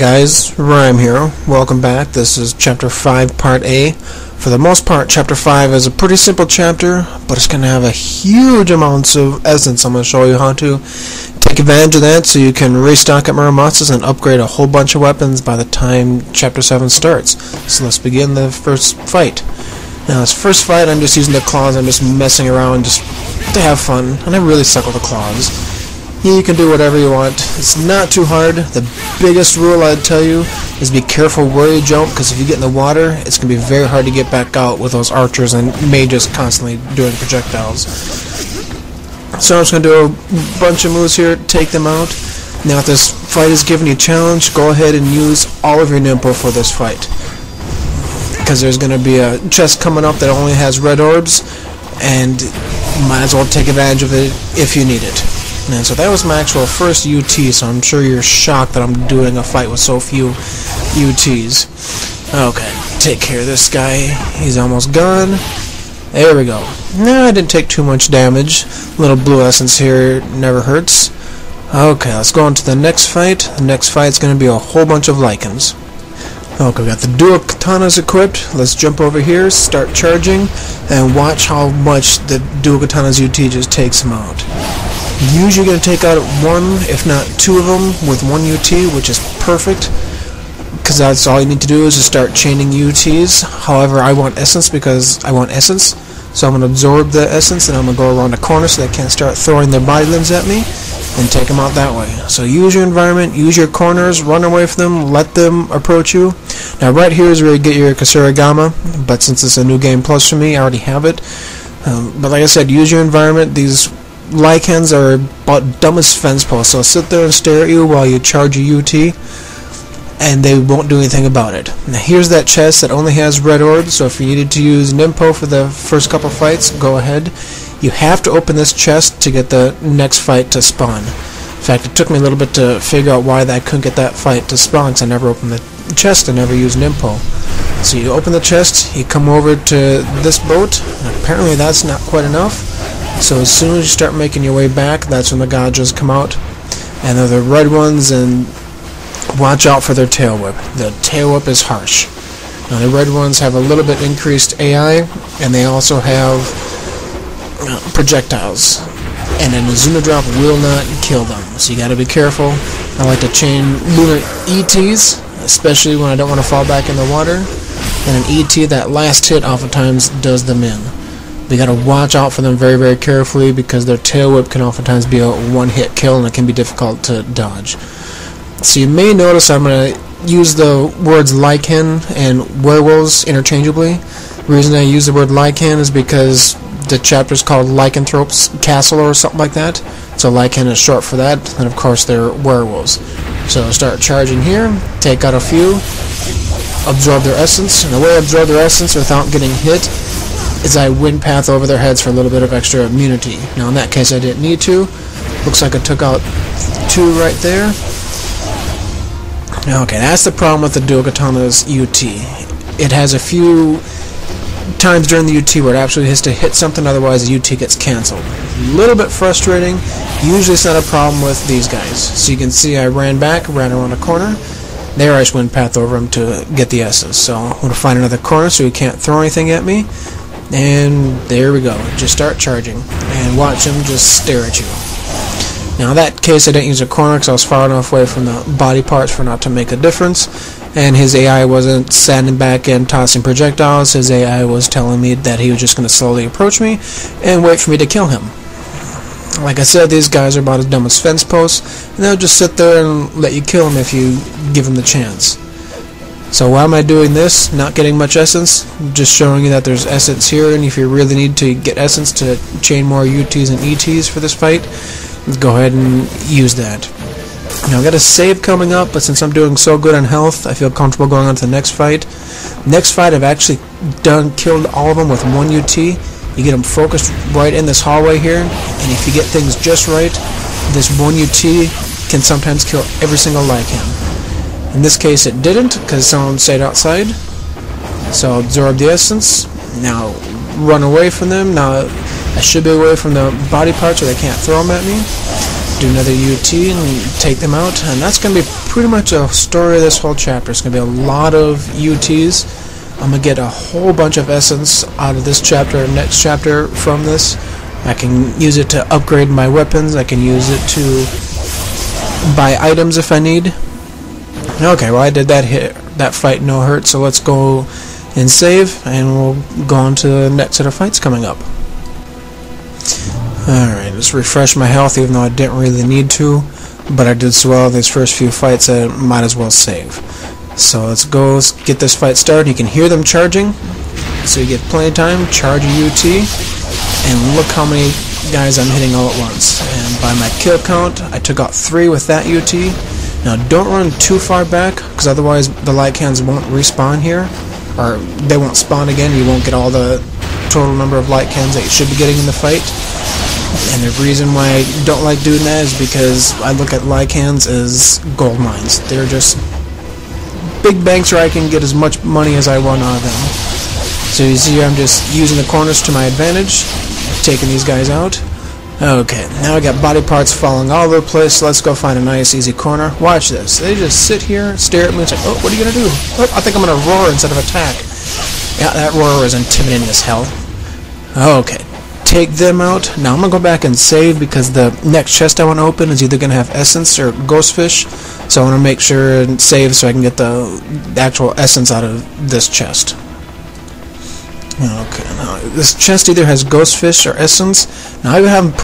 Guys, Reim here. Welcome back. This is Chapter 5, Part A. For the most part, Chapter 5 is a pretty simple chapter, but it's going to have a huge amounts of essence. I'm going to show you how to take advantage of that so you can restock at Muramatsu's and upgrade a whole bunch of weapons by the time Chapter 7 starts. So let's begin the first fight. Now, this first fight, I'm just using the claws. I'm just messing around just to have fun, and I really suck with the claws. Here you can do whatever you want. It's not too hard. The biggest rule I'd tell you is be careful where you jump, because if you get in the water, it's going to be very hard to get back out with those archers and mages constantly doing projectiles. So I'm just going to do a bunch of moves here, take them out. Now if this fight is giving you a challenge, go ahead and use all of your Nimpo for this fight, because there's going to be a chest coming up that only has red orbs, and you might as well take advantage of it if you need it. And so that was my actual first UT, so I'm sure you're shocked that I'm doing a fight with so few UTs. Okay, take care of this guy. He's almost gone. There we go. No, I didn't take too much damage. A little blue essence here never hurts. Okay, let's go on to the next fight. The next fight's going to be a whole bunch of lichens. Okay, we got the dual katanas equipped. Let's jump over here, start charging, and watch how much the dual katanas UT just takes him out. Usually going to take out one, if not two of them with one UT, which is perfect, because that's all you need to do is just start chaining UTs. However, I want essence because I want essence, so I'm going to absorb the essence and I'm going to go around the corner so they can't start throwing their body limbs at me and take them out that way. So use your environment, use your corners, run away from them, let them approach you. Now right here is where you get your Kasuragama, but since it's a new game plus for me, I already have it. But like I said, use your environment. These lichens are about dumb as fence posts, so sit there and stare at you while you charge a UT, and they won't do anything about it. Now here's that chest that only has red orbs, so if you needed to use Nimpo for the first couple fights, go ahead. You have to open this chest to get the next fight to spawn. In fact, it took me a little bit to figure out why I couldn't get that fight to spawn, because I never opened the chest and never used Nimpo. So you open the chest, you come over to this boat, and apparently that's not quite enough. So as soon as you start making your way back, that's when the Gajas come out. And they're the red ones, and watch out for their tail whip. The tail whip is harsh. Now the red ones have a little bit increased AI, and they also have projectiles. And then the Zuna drop will not kill them, so you gotta be careful. I like to chain lunar ETs, especially when I don't want to fall back in the water. And an ET, that last hit oftentimes does them in. You gotta watch out for them very, very carefully, because their tail whip can oftentimes be a one-hit kill and it can be difficult to dodge. So you may notice I'm gonna use the words lichen and werewolves interchangeably. The reason I use the word lichen is because the chapter is called Lycanthrope's Castle or something like that. So lichen is short for that, and of course they're werewolves. So start charging here, take out a few, absorb their essence, and the way I absorb their essence without getting hit is I wind path over their heads for a little bit of extra immunity. Now in that case I didn't need to. Looks like I took out two right there. Okay, that's the problem with the dual katana's UT. It has a few times during the UT where it absolutely has to hit something, otherwise the UT gets cancelled. A little bit frustrating. Usually it's not a problem with these guys. So you can see I ran back, ran around a corner. There I just wind path over him to get the essence. So I'm going to find another corner so he can't throw anything at me. And there we go. Just start charging. And watch him just stare at you. Now in that case I didn't use a corner because I was far enough away from the body parts for not to make a difference. And his AI wasn't standing back and tossing projectiles. His AI was telling me that he was just going to slowly approach me and wait for me to kill him. Like I said, these guys are about as dumb as fence posts, and they'll just sit there and let you kill them if you give them the chance. So why am I doing this? Not getting much essence, just showing you that there's essence here, and if you really need to get essence to chain more UTs and ETs for this fight, go ahead and use that. Now I've got a save coming up, but since I'm doing so good on health, I feel comfortable going on to the next fight. Next fight I've actually killed all of them with one UT. You get them focused right in this hallway here, and if you get things just right, this one UT can sometimes kill every single lichen. In this case it didn't, because someone stayed outside. So absorb the essence. Now run away from them. Now I should be away from the body parts so they can't throw them at me. do another UT and take them out, and that's going to be pretty much a story of this whole chapter. It's going to be a lot of UTs. I'm going to get a whole bunch of essence out of this chapter and next chapter from this. I can use it to upgrade my weapons. I can use it to buy items if I need. Okay, well I did that fight no hurt, so let's go and save, and we'll go on to the next set of fights coming up. Alright, let's refresh my health, even though I didn't really need to, but I did so well these first few fights I might as well save. So let's go get this fight started. You can hear them charging, so you get plenty of time, charge a UT, and look how many guys I'm hitting all at once. And by my kill count, I took out 3 with that UT. Now don't run too far back, because otherwise the light cans won't respawn here, or they won't spawn again. You won't get all the total number of light cans that you should be getting in the fight. And the reason why I don't like doing that is because I look at light cans as gold mines. They're just big banks where I can get as much money as I want out of them. So you see I'm just using the corners to my advantage, taking these guys out. Okay, now I got body parts falling all over the place. Let's go find a nice easy corner. Watch this. They just sit here, stare at me, and say, oh, what are you going to do? Oh, I think I'm going to roar instead of attack. Yeah, that roar was intimidating as hell. Okay, take them out. Now I'm going to go back and save, because the next chest I want to open is either going to have essence or ghost fish. So I want to make sure and save so I can get the actual essence out of this chest. Okay, now this chest either has ghost fish or essence. Now I have